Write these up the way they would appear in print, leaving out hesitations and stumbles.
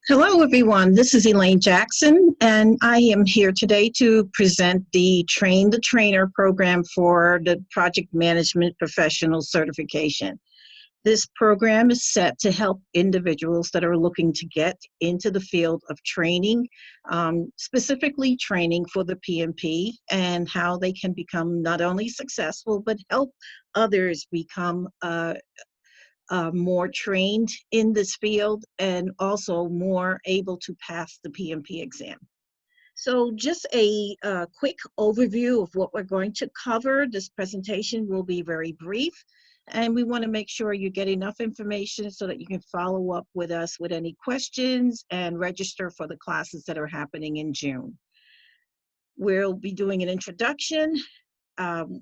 Hello, everyone. This is Elaine Jackson, and I am here today to present the Train the Trainer program for the Project Management Professional Certification. This program is set to help individuals that are looking to get into the field of training, specifically training for the PMP, and how they can become not only successful, but help others become more trained in this field and also more able to pass the PMP exam. So just a quick overview of what we're going to cover. This presentation will be very brief, and we want to make sure you get enough information so that you can follow up with us with any questions and register for the classes that are happening in June. We'll be doing an introduction.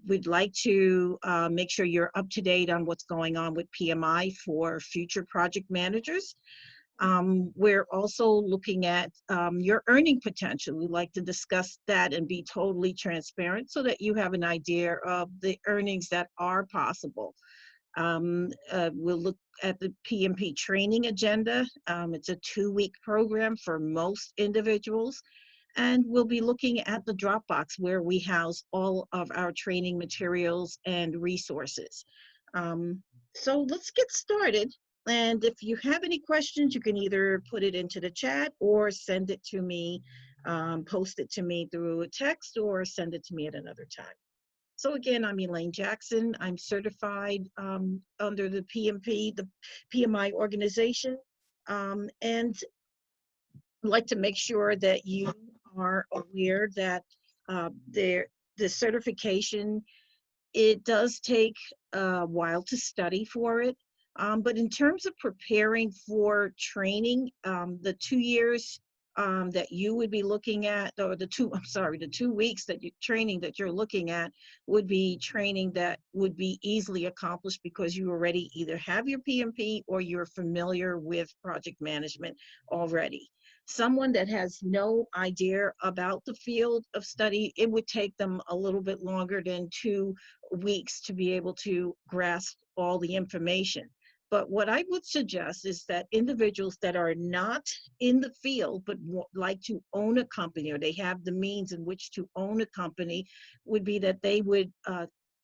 We'd like to make sure you're up to date on what's going on with PMI for future project managers. We're also looking at your earning potential. We'd like to discuss that and be totally transparent so that you have an idea of the earnings that are possible. We'll look at the PMP training agenda. It's a 2-week program for most individuals. And we'll be looking at the Dropbox where we house all of our training materials and resources. So let's get started. And if you have any questions, you can either put it into the chat or send it to me, post it to me through a text or send it to me at another time. So again, I'm Elaine Jackson. I'm certified under the PMP, the PMI organization, and I'd like to make sure that you are aware that the certification, it does take a while to study for it. But in terms of preparing for training, the 2 years that you would be looking at, or the 2 weeks that you training that you're looking at would be training that would be easily accomplished because you already either have your PMP or you're familiar with project management already. Someone that has no idea about the field of study, it would take them a little bit longer than 2 weeks to be able to grasp all the information. But what I would suggest is that individuals that are not in the field but like to own a company, or they have the means in which to own a company, would be that they would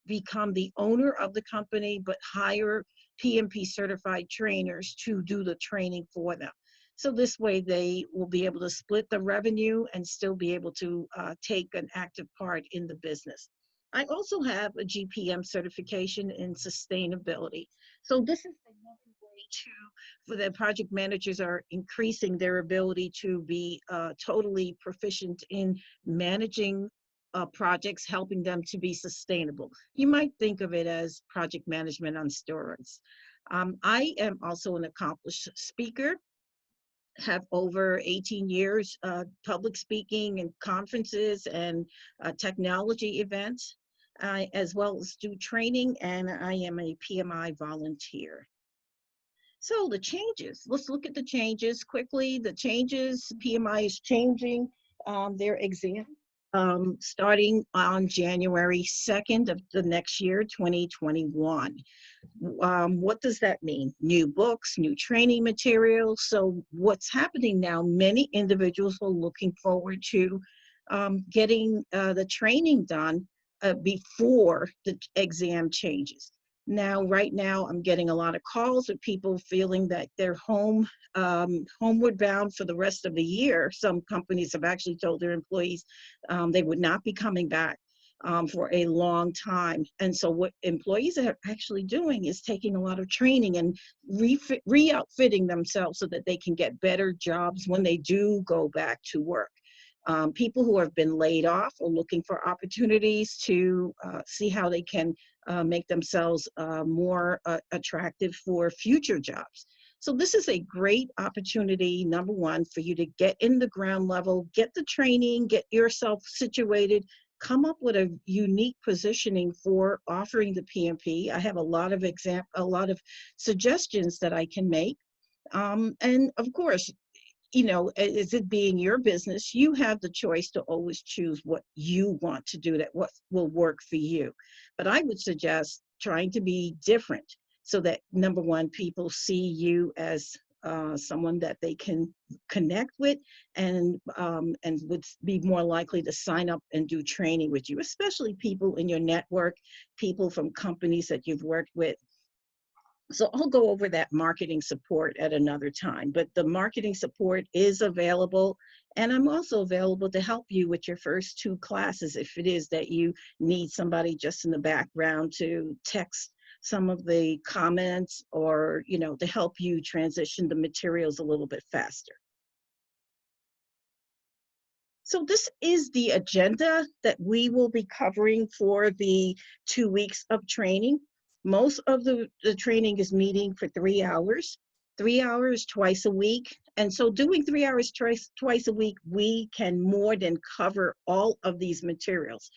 become the owner of the company but hire PMP certified trainers to do the training for them. So this way they will be able to split the revenue and still be able to take an active part in the business. I also have a GPM certification in sustainability. So this is another way for the project managers are increasing their ability to be totally proficient in managing projects, helping them to be sustainable. You might think of it as project management on steroids. I am also an accomplished speaker, have over 18 years public speaking and conferences and technology events, as well as do training, and I am a PMI volunteer. So the changes, let's look at the changes quickly. The changes, PMI is changing their exam starting on January 2nd of the next year, 2021. What does that mean? New books, new training materials. So what's happening now, many individuals are looking forward to getting the training done before the exam changes. Now, right now, I'm getting a lot of calls of people feeling that they're homeward bound for the rest of the year. Some companies have actually told their employees they would not be coming back for a long time. And so what employees are actually doing is taking a lot of training and re-outfitting themselves so that they can get better jobs when they do go back to work. People who have been laid off are looking for opportunities to see how they can make themselves more attractive for future jobs. So this is a great opportunity, number one, for you to get in the ground level, get the training, get yourself situated, come up with a unique positioning for offering the PMP. I have a lot of suggestions that I can make. And of course, you know, as it being your business, you have the choice to always choose what you want to do, that what will work for you. But I would suggest trying to be different so that, number one, people see you as someone that they can connect with, and would be more likely to sign up and do training with you, especially people in your network, people from companies that you've worked with. So I'll go over that marketing support at another time, but the marketing support is available, and I'm also available to help you with your first 2 classes if it is that you need somebody just in the background to text some of the comments, or to help you transition the materials a little bit faster. So this is the agenda that we will be covering for the 2 weeks of training. Most of the training is meeting for 3 hours, 3 hours twice a week. And so doing 3 hours twice a week, we can more than cover all of these materials.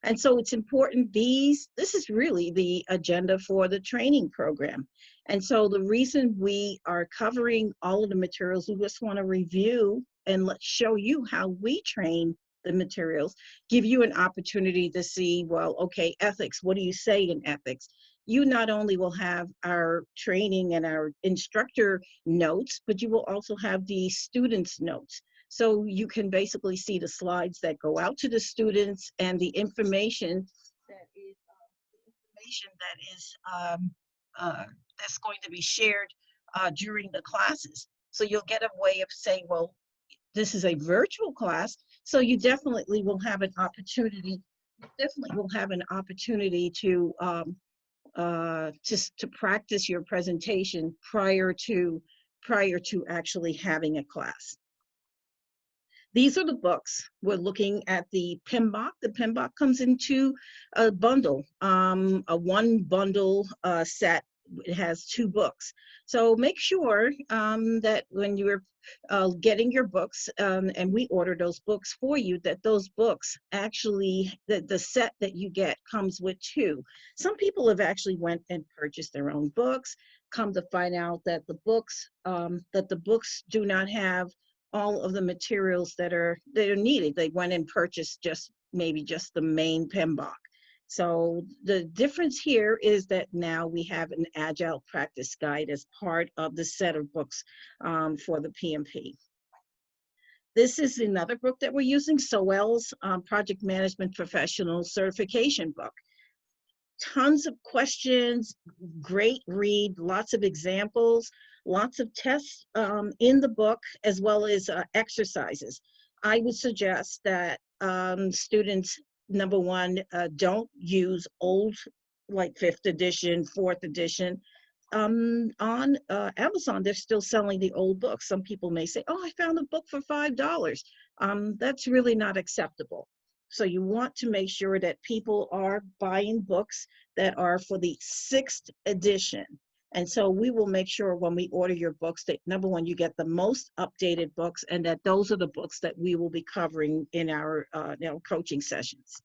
And so it's important, this is really the agenda for the training program. And so the reason we are covering all of the materials, we just want to review and let's show you how we train the materials, give you an opportunity to see, well, okay, ethics, what do you say in ethics? You not only will have our training and our instructor notes, but you will also have the students' notes. So you can basically see the slides that go out to the students and the information that is that's going to be shared during the classes. So you'll get a way of saying, well, this is a virtual class, so you definitely will have an opportunity. To practice your presentation prior to actually having a class. These are the books. We're looking at the PMBOK. The PMBOK comes into a bundle, a one bundle set. It has 2 books. So make sure that when you're getting your books, and we order those books for you, that those books actually, that the set that you get comes with 2. Some people have actually went and purchased their own books, come to find out that the books do not have all of the materials that are needed. They went and purchased maybe just the main PMBOK. So the difference here is that now we have an Agile practice guide as part of the set of books for the PMP. This is another book that we're using, Sowell's Project Management Professional Certification book. Tons of questions, great read, lots of examples, lots of tests in the book, as well as exercises. I would suggest that students, number one, don't use old, like 5th edition, 4th edition. On Amazon, they're still selling the old books. Some people may say, oh, I found a book for $5. That's really not acceptable. So you want to make sure that people are buying books that are for the 6th edition. And so we will make sure when we order your books that, number one, you get the most updated books, and that those are the books that we will be covering in our coaching sessions.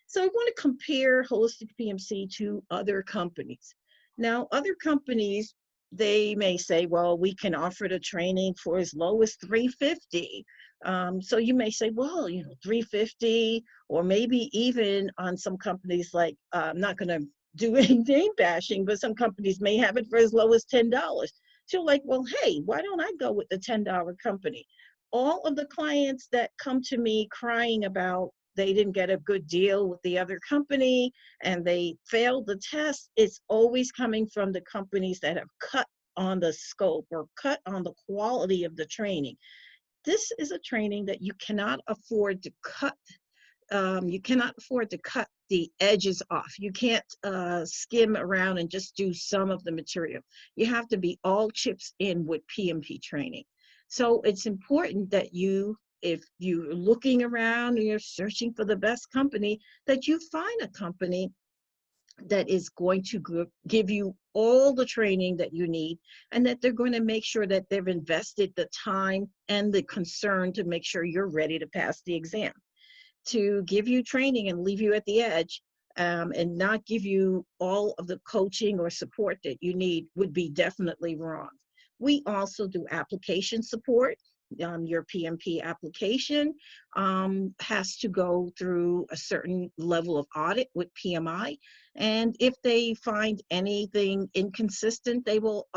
So I want to compare Holistic PMC to other companies. Now, other companies, they may say, well, we can offer the training for as low as $350. So you may say, well, $350, or maybe even on some companies, like, I'm not going to do any name bashing, but some companies may have it for as low as $10. So like, well, hey, why don't I go with the $10 company? All of the clients that come to me crying about they didn't get a good deal with the other company and they failed the test, it's always coming from the companies that have cut on the scope or cut on the quality of the training. This is a training that you cannot afford to cut. You cannot afford to cut the edges off. You can't skim around and just do some of the material. You have to be all chips in with PMP training. So it's important that if you're looking around and you're searching for the best company, that you find a company that is going to give you all the training that you need, and that they're going to make sure that they've invested the time and the concern to make sure you're ready to pass the exam. To give you training and leave you at the edge and not give you all of the coaching or support that you need would be definitely wrong. We also do application support. your PMP application has to go through a certain level of audit with PMI. And if they find anything inconsistent, they will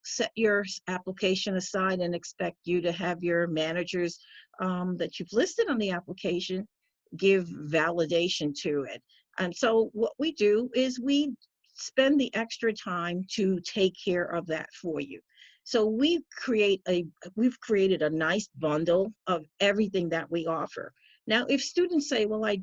set your application aside and expect you to have your managers that you've listed on the application give validation to it. And so what we do is we spend the extra time to take care of that for you. So we've created a nice bundle of everything that we offer. Now, if students say, well, I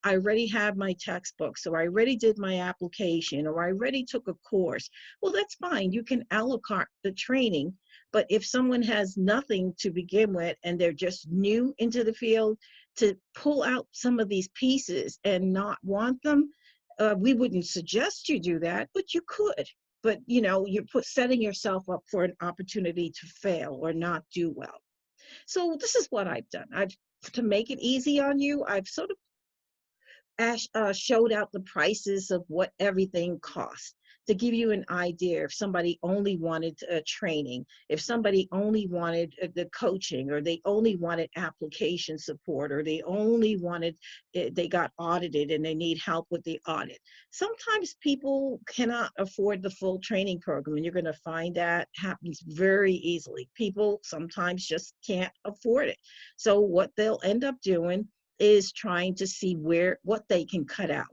already have my textbooks, or I already did my application, or I already took a course, well, that's fine. You can a la carte the training. But if someone has nothing to begin with and they're just new into the field, to pull out some of these pieces and not want them, we wouldn't suggest you do that, but you could. But you're setting yourself up for an opportunity to fail or not do well. So this is what I've done. To make it easy on you, I've sort of showed out the prices of what everything costs, to give you an idea. If somebody only wanted training, if somebody only wanted the coaching, or they only wanted application support, or they only wanted, they got audited and they need help with the audit. Sometimes people cannot afford the full training program, and you're going to find that happens very easily. People sometimes just can't afford it. So what they'll end up doing is trying to see what they can cut out.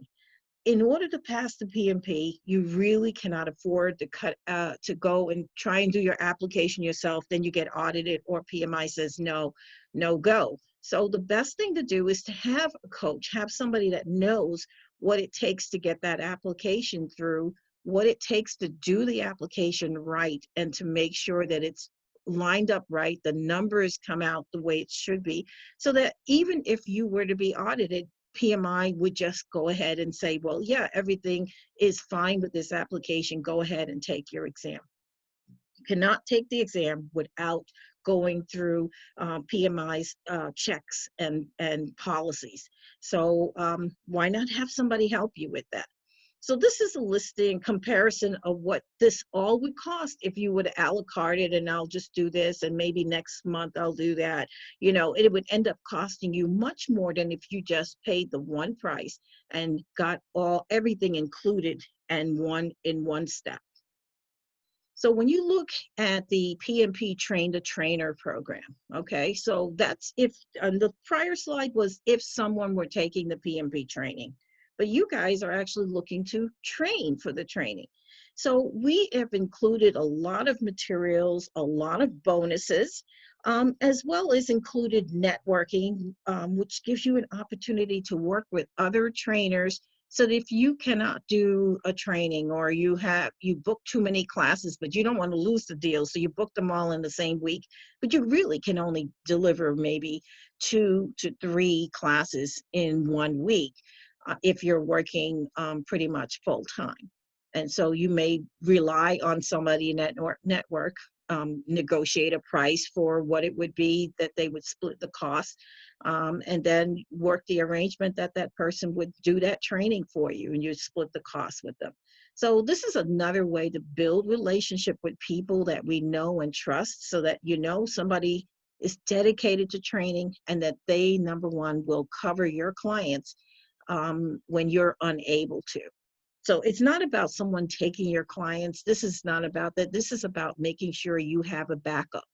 In order to pass the PMP, you really cannot afford to go and try and do your application yourself. Then you get audited, or PMI says no go. So the best thing to do is to have a coach, have somebody that knows what it takes to get that application through, what it takes to do the application right, and to make sure that it's lined up right, the numbers come out the way it should be, so that even if you were to be audited, PMI would just go ahead and say, well, yeah, everything is fine with this application. Go ahead and take your exam. You cannot take the exam without going through PMI's checks and policies. So why not have somebody help you with that? So this is a listing comparison of what this all would cost if you would a la carte it, and I'll just do this, and maybe next month I'll do that. It would end up costing you much more than if you just paid the one price and got everything included and in one step. So when you look at the PMP Train the Trainer program, okay, so that's if, on the prior slide was if someone were taking the PMP training, but you guys are actually looking to train for the training. So we have included a lot of materials, a lot of bonuses, as well as included networking, which gives you an opportunity to work with other trainers. So that if you cannot do a training, or you book too many classes, but you don't want to lose the deal, so you book them all in the same week, but you really can only deliver maybe 2 to 3 classes in 1 week if you're working pretty much full time. And so you may rely on somebody in that network, negotiate a price for what it would be that they would split the cost, and then work the arrangement that that person would do that training for you, and you split the cost with them. So this is another way to build relationship with people that we know and trust, so that somebody is dedicated to training, and that they, number one, will cover your clients when you're unable to. So it's not about someone taking your clients. This is not about that. This is about making sure you have a backup.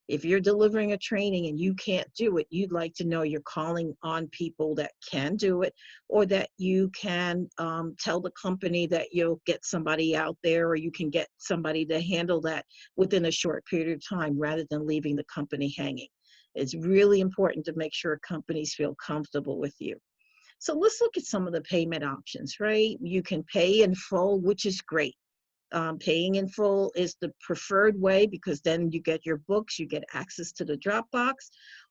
If you're delivering a training and you can't do it, you'd like to know you're calling on people that can do it, or that you can tell the company that you'll get somebody out there, or you can get somebody to handle that within a short period of time, rather than leaving the company hanging. It's really important to make sure companies feel comfortable with you. So let's look at some of the payment options, right? You can pay in full, which is great. Paying in full is the preferred way, because then you get your books, you get access to the Dropbox,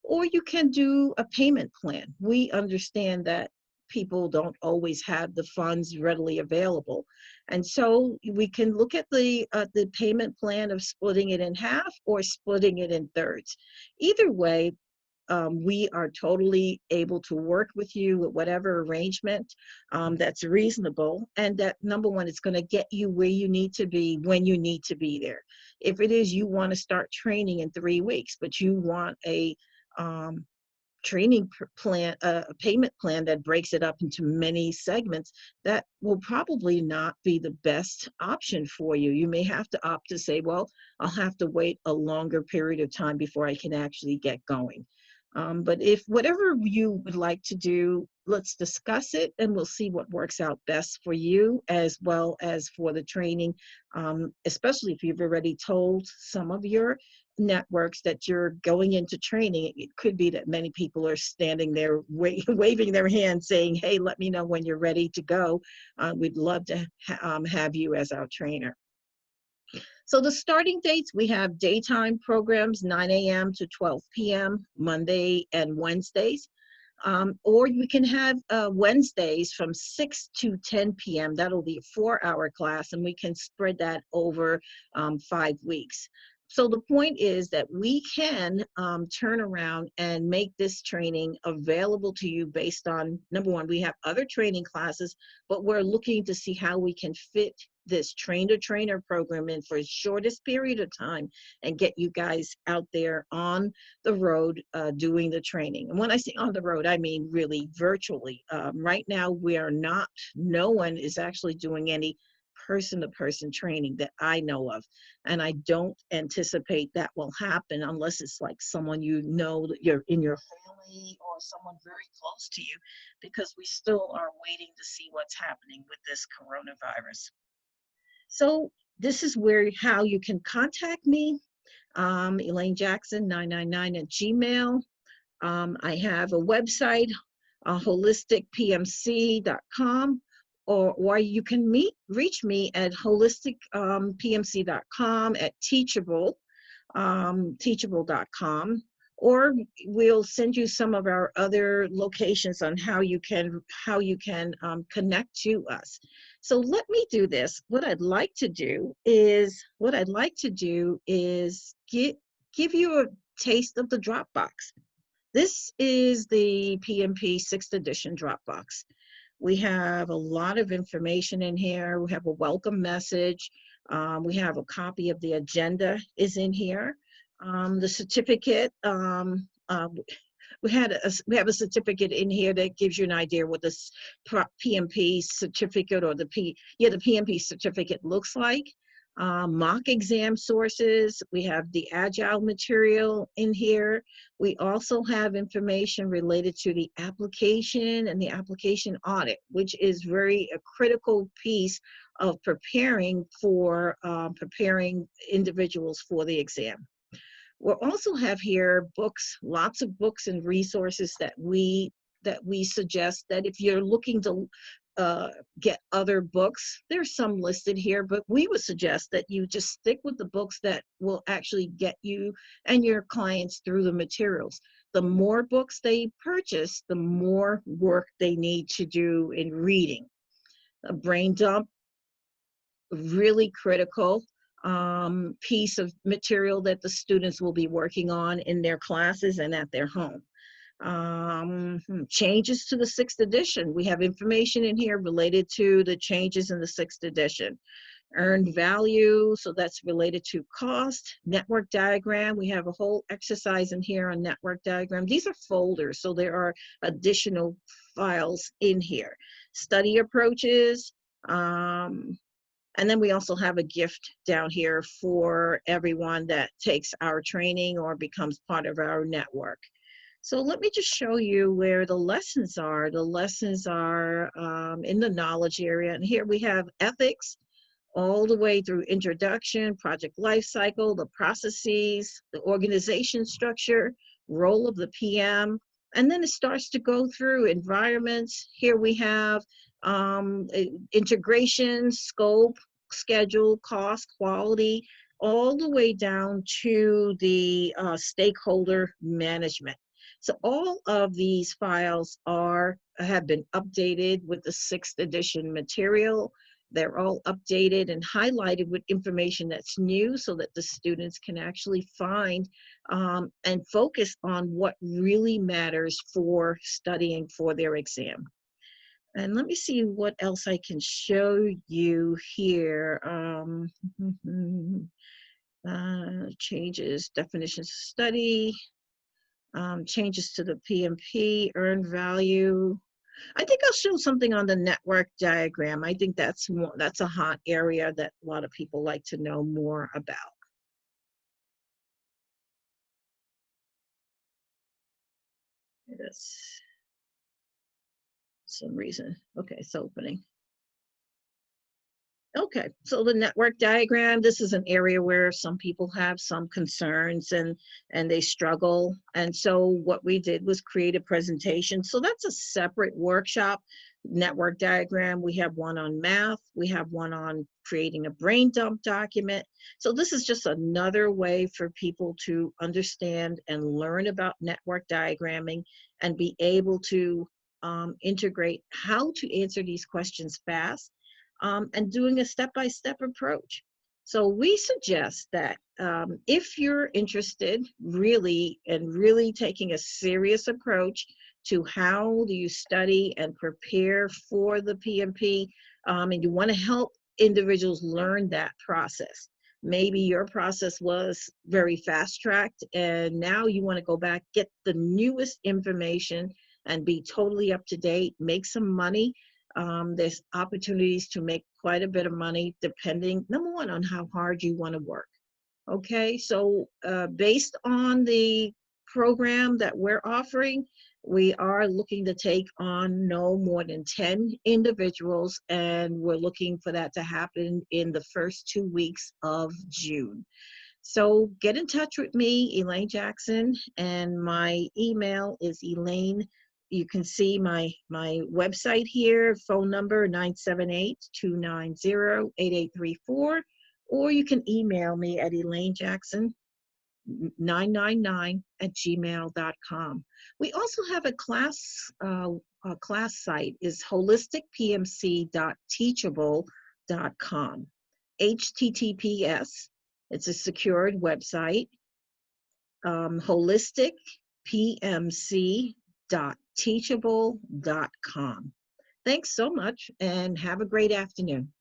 or you can do a payment plan. We understand that people don't always have the funds readily available. And so we can look at the payment plan of splitting it in half or splitting it in thirds. Either way, we are totally able to work with you with whatever arrangement that's reasonable, and that number one, it's going to get you where you need to be when you need to be there. If it is you want to start training in 3 weeks, but you want a um, training plan, a payment plan that breaks it up into many segments, that will probably not be the best option for you. You may have to opt to say, well, I'll have to wait a longer period of time before I can actually get going. But if whatever you would like to do, let's discuss it and we'll see what works out best for you as well as for the training, especially if you've already told some of your networks that you're going into training. It could be that many people are standing there waving their hands saying, hey, let me know when you're ready to go. We'd love to have you as our trainer. So the starting dates, we have daytime programs, 9 a.m. to 12 p.m., Monday and Wednesdays. Or you can have Wednesdays from 6 to 10 p.m. That'll be a 4-hour class, and we can spread that over 5 weeks. So the point is that we can turn around and make this training available to you based on, number one, we have other training classes, but we're looking to see how we can fit this train-to-trainer program in for the shortest period of time and get you guys out there on the road doing the training. And when I say on the road, I mean really virtually. Right now, no one is actually doing any person-to-person training that I know of. And I don't anticipate that will happen unless it's like someone you know that you're in your family or someone very close to you, because we still are waiting to see what's happening with this coronavirus. So this is how you can contact me, Elaine Jackson 999 at Gmail. I have a website, holisticpmc.com, or you can reach me at holisticpmc.com, at teachable.com, or we'll send you some of our other locations on how you can connect to us. So let me do this. What I'd like to do is give you a taste of the Dropbox. This is the PMP 6th edition Dropbox. We have a lot of information in here. We have a welcome message. We have a copy of the agenda is in here. The certificate, we have a certificate in here that gives you an idea what this PMP certificate or the PMP certificate looks like. Mock exam sources. We have the agile material in here. We also have information related to the application and the application audit, which is a critical piece of preparing individuals for the exam. We'll also have here books, lots of books and resources that we suggest that if you're looking to get other books, there's some listed here, but we would suggest that you just stick with the books that will actually get you and your clients through the materials. The more books they purchase, the more work they need to do in reading. A brain dump, really critical piece of material that the students will be working on in their classes and at their home. Changes to the 6th edition. We have information in here related to the changes in the 6th edition. Earned value, so that's related to cost. Network diagram, we have a whole exercise in here on network diagram. These are folders, so there are additional files in here. Study approaches, and then we also have a gift down here for everyone that takes our training or becomes part of our network. So let me just show you where the lessons are. The lessons are in the knowledge area. And here we have ethics all the way through introduction, project life cycle, the processes, the organization structure, role of the PM. And then it starts to go through environments. Here we have integration, scope, schedule, cost, quality, all the way down to the stakeholder management. So all of these files have been updated with the 6th edition material. They're all updated and highlighted with information that's new so that the students can actually find and focus on what really matters for studying for their exam. And let me see what else I can show you here. Changes, definitions of study, changes to the PMP, earned value. I think I'll show something on the network diagram. I think that's a hot area that a lot of people like to know more about. It is some reason. Okay, it's opening. Okay, so the network diagram, this is an area where some people have some concerns and they struggle. And so what we did was create a presentation. So that's a separate workshop, network diagram. We have one on math. We have one on creating a brain dump document. So this is just another way for people to understand and learn about network diagramming and be able to integrate how to answer these questions fast. And doing a step-by-step approach. So we suggest that if you're interested really taking a serious approach to how do you study and prepare for the PMP, and you want to help individuals learn that process. Maybe your process was very fast-tracked and now you want to go back, get the newest information and be totally up to date, make some money. There's opportunities to make quite a bit of money depending, number one, on how hard you want to work. Okay, so based on the program that we're offering, we are looking to take on no more than 10 individuals, and we're looking for that to happen in the first 2 weeks of June. So get in touch with me, Elaine Jackson, and my email is Elaine. You can see my website here, phone number 978-290-8834, or you can email me at elainejackson999@gmail.com. We also have a class site is holisticpmc.teachable.com. HTTPS. It's a secured website. holisticpmc.teachable.com. Thanks so much and have a great afternoon.